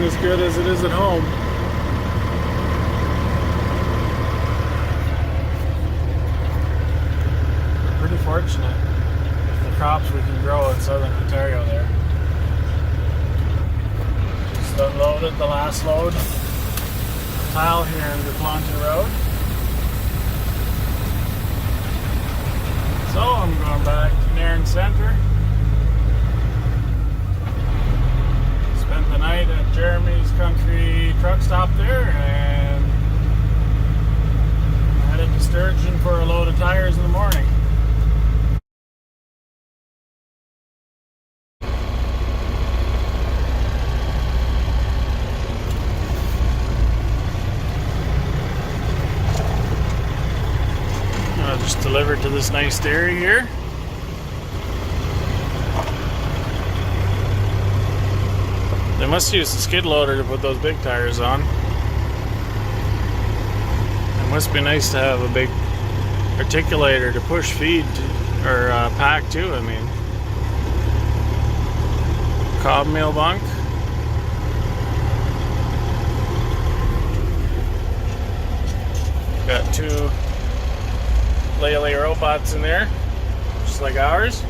as good as it is at home. We're pretty fortunate with the crops we can grow in southern Ontario there. Just unloaded the last load of tile here in the Planter Road. So I'm going back to Nairn Centre. Spent the night at Jeremy's Country truck stop there and headed to Sturgeon for a load of tires in the morning. Just delivered to this nice dairy here. They must use the skid loader to put those big tires on. It must be nice to have a big articulator to push feed to, or pack too. I mean, cob meal bunk. Got two Lele robots in there, just like ours.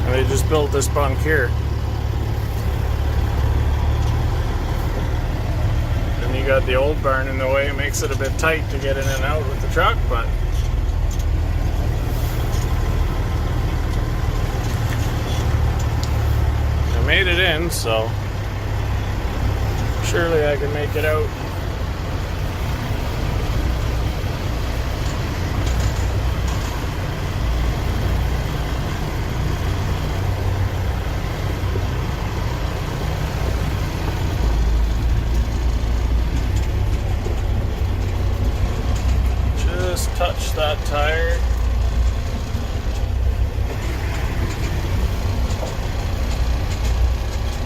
And they just built this bunk here. And you got the old barn in the way. It makes it a bit tight to get in and out with the truck, but I made it in, so surely I can make it out. Touch that tire.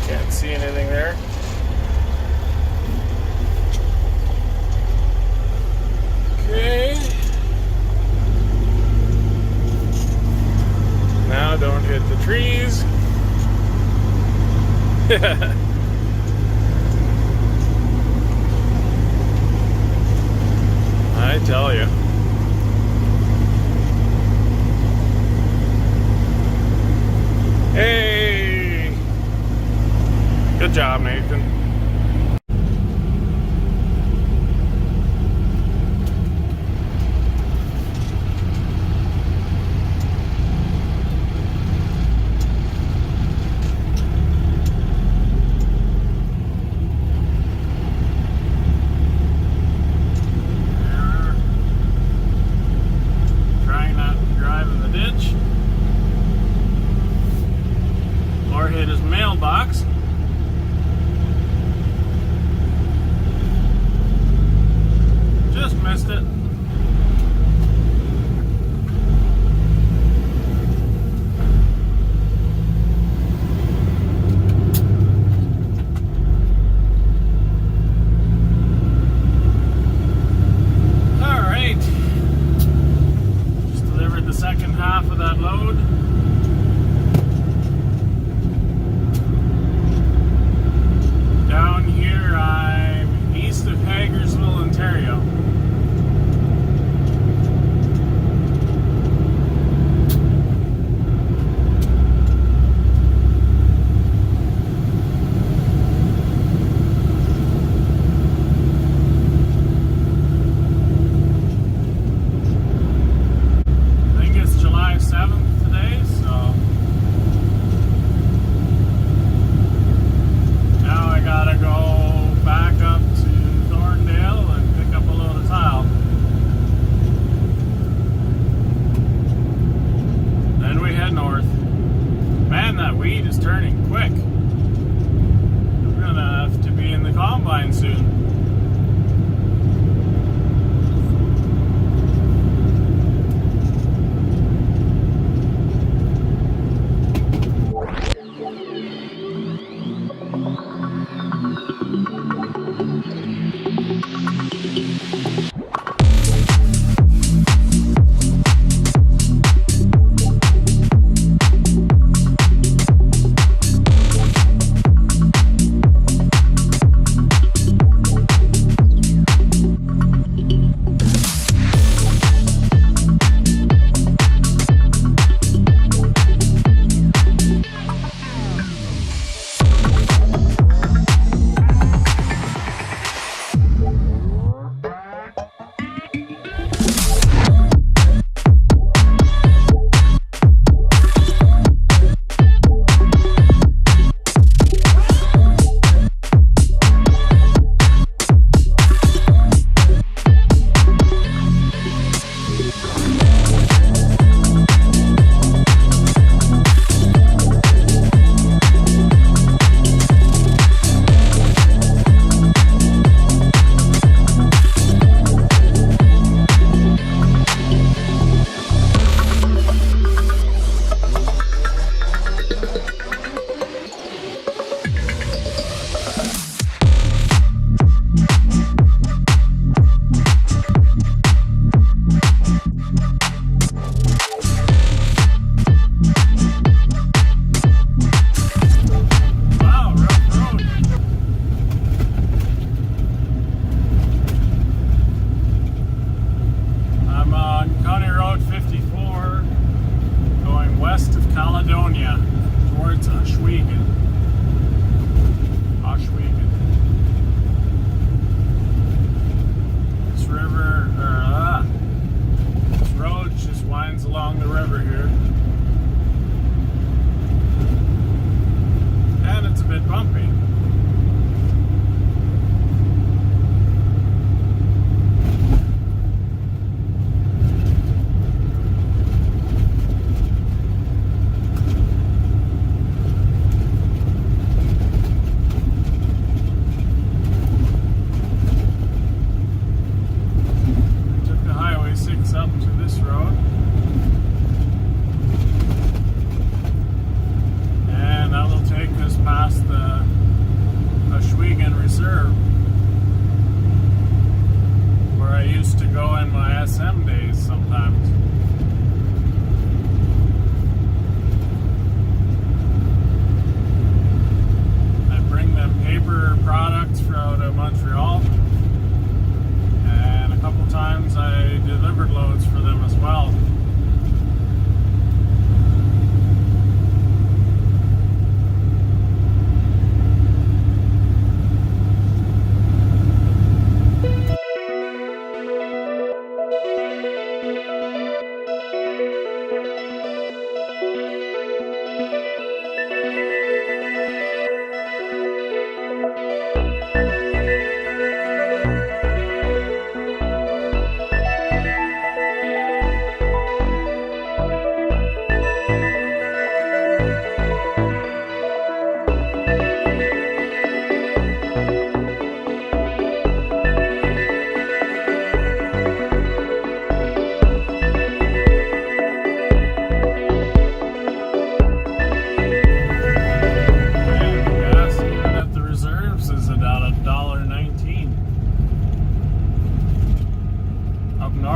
Can't see anything there. Okay. Now don't hit the trees. I tell you. Hey! Good job, Nathan.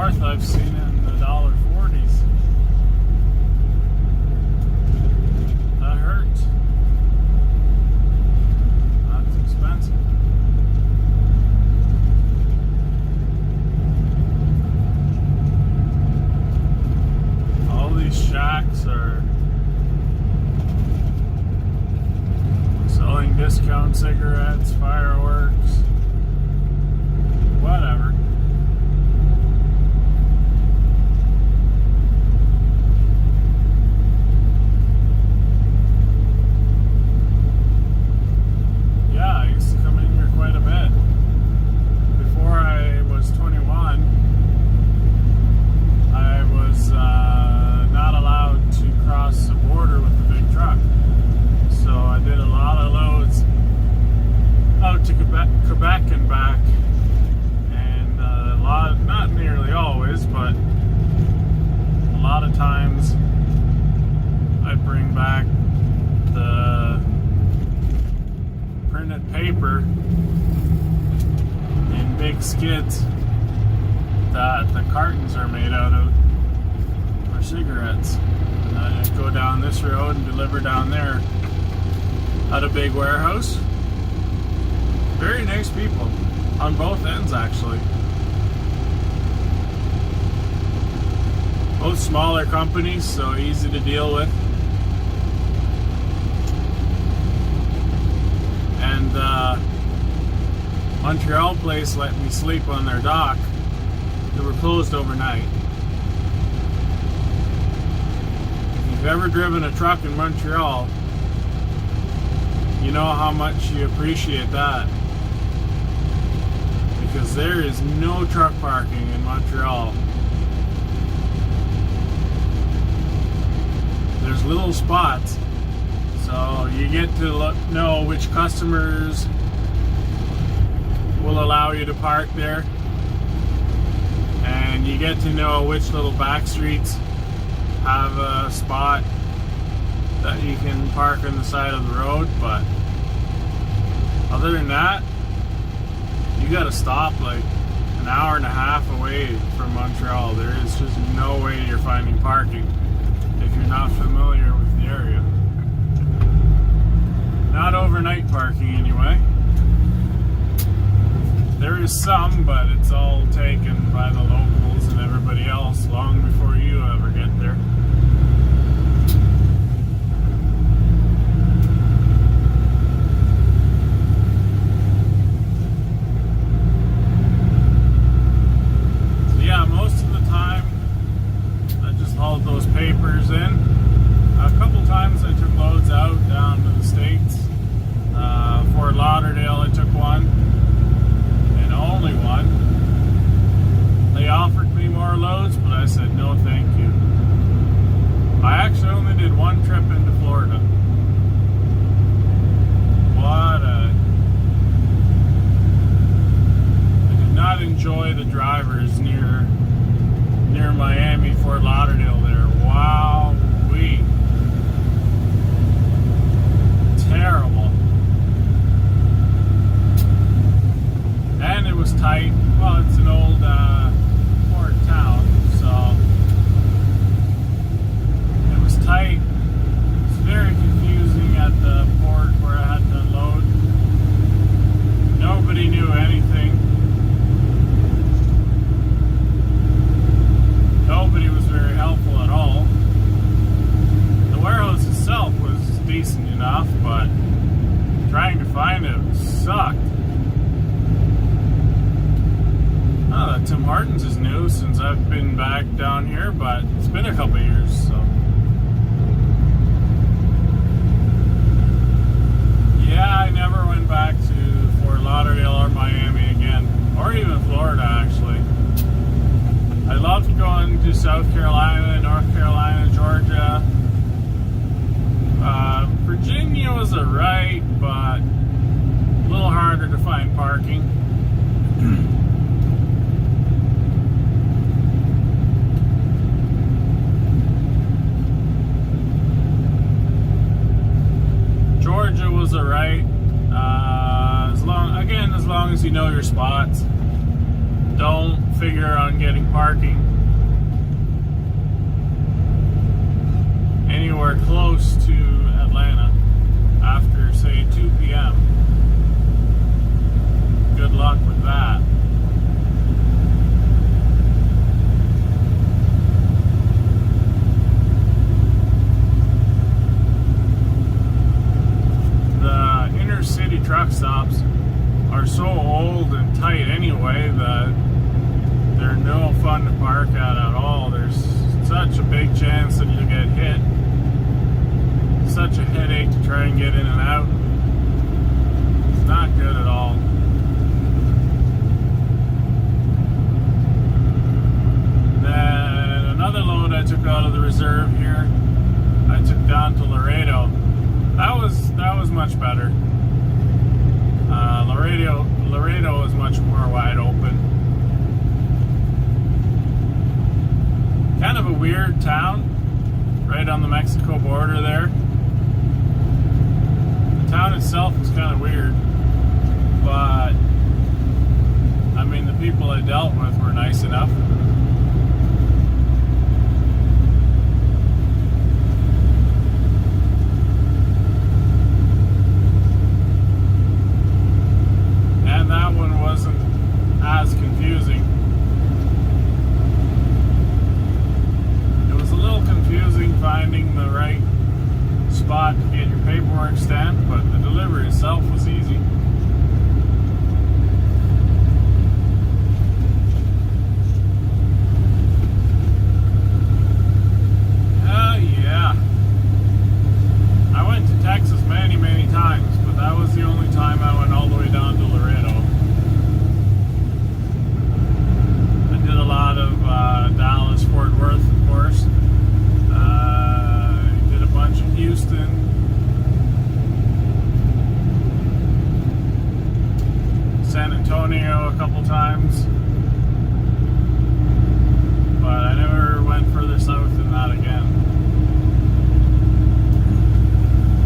north I've seen in the $1.40s. That hurts. That's expensive. All these shacks are selling discount cigarettes, fireworks, whatever. Yeah, I used to come in here quite a bit. Before I was 21, I was not allowed to cross the border with a big truck. So I did a lot of loads out to Quebec and back, and a lot, not nearly always, but a lot of times I bring back the printed paper in big skids that the cartons are made out of for cigarettes, and I just go down this road and deliver down there at a big warehouse. Very nice people on both ends, actually. Both smaller companies, so easy to deal with. And Montreal place let me sleep on their dock. They were closed overnight. If you've ever driven a truck in Montreal, you know how much you appreciate that, because there is no truck parking in Montreal. There's little spots, so you get to know which customers will allow you to park there, and you get to know which little back streets have a spot that you can park on the side of the road. But other than that, you gotta stop like an hour and a half away from Montreal. There is just no way you're finding parking if you're not familiar with the area. Not overnight parking anyway. There is some, but it's all taken by the locals and everybody else long before you ever get there. Hauled those papers in. A couple times I took loads out down to the States. Fort Lauderdale I took one, and only one. They offered me more loads, but I said no thank you. I actually only did one trip into Florida. I did not enjoy the drivers near Miami, Fort Lauderdale there. Wow-wee. Terrible. And it was tight. Well, it's an old port town, so it was tight. It was very confusing at the port where I had to unload. Nobody knew anything. Nobody was very helpful at all. The warehouse itself was decent enough, but trying to find it sucked. Tim Hortons is new since I've been back down here, but it's been a couple years, so. Yeah, I never went back to Fort Lauderdale or Miami again, or even Florida, actually. I loved going to South Carolina, North Carolina, Georgia. Virginia was alright, but a little harder to find parking. Georgia was alright. As long as you know your spots. Don't figure pressure on getting parking anywhere close to Atlanta after, say, 2 p.m. Good luck with that. The inner city truck stops are so old and tight anyway that they're no fun to park at all. There's such a big chance that you'll get hit. Such a headache to try and get in and out. It's not good at all. Then another load I took out of the reserve here, I took down to Laredo. That was much better. Laredo is much more wide open. Kind of a weird town, right on the Mexico border there. The town itself is kind of weird, but I mean, the people I dealt with were nice enough. And that one wasn't as confusing. It was a little confusing finding the right spot to get your paperwork stamped, but the delivery itself was easy. Yeah. I went to Texas many times, but that was the only time I went all the way down to Laredo. I did a lot of Dallas, Fort Worth, of course. Did a bunch of Houston. San Antonio a couple times. But I never went further south than that again.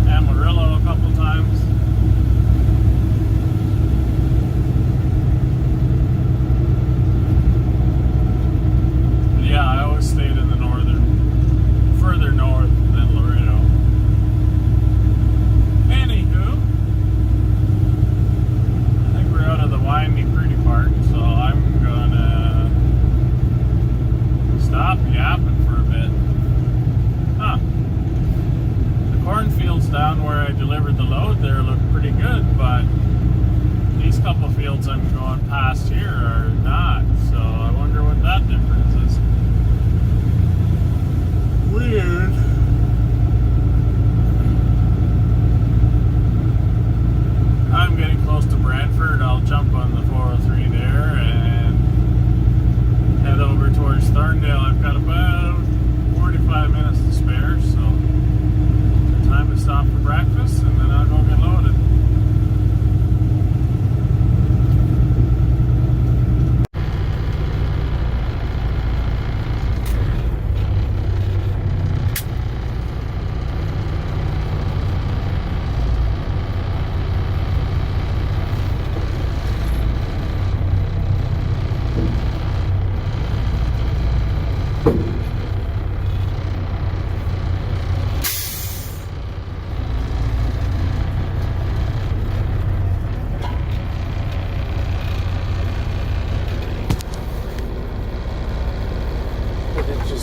Amarillo a couple times. But yeah, I always stayed in the further north than Laredo. Anywho, I think we're out of the windy pretty part, so I'm gonna stop yapping for a bit. Huh. Cornfields down where I delivered the load there look pretty good, but these couple fields I'm going past here are not, so I wonder what that difference is. Weird. I'm getting close to Brantford. I'll jump on the 403 there and head over towards Thorndale. I've got about 45 minutes to spare, so time to stop for breakfast, and then I'll go get loaded.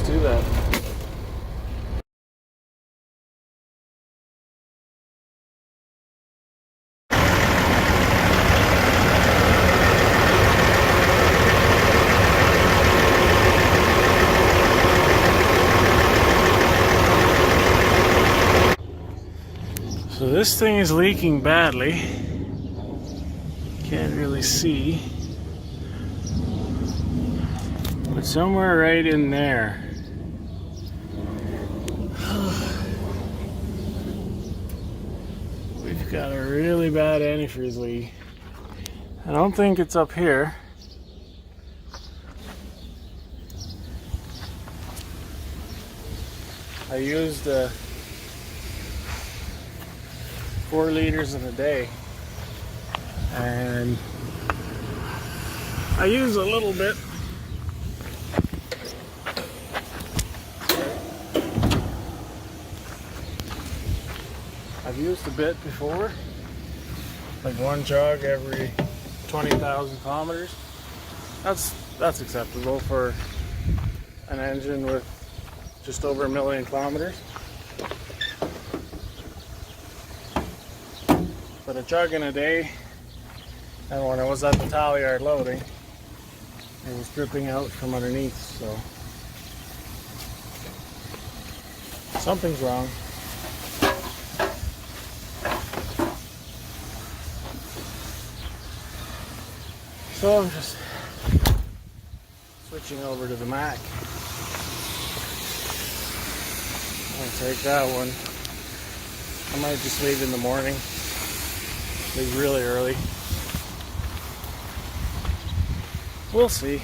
Do that. So this thing is leaking badly. Can't really see. But somewhere right in there. We've got a really bad antifreeze leak. I don't think it's up here. I used 4 liters in a day, and I use a little bit used a bit before, like one jug every 20,000 kilometers. That's acceptable for an engine with just over 1 million kilometers. But a jug in a day, and when I was at the tally yard loading, it was dripping out from underneath, so something's wrong. So I'm just switching over to the Mac. I'll take that one. I might just leave in the morning. Leave really early. We'll see.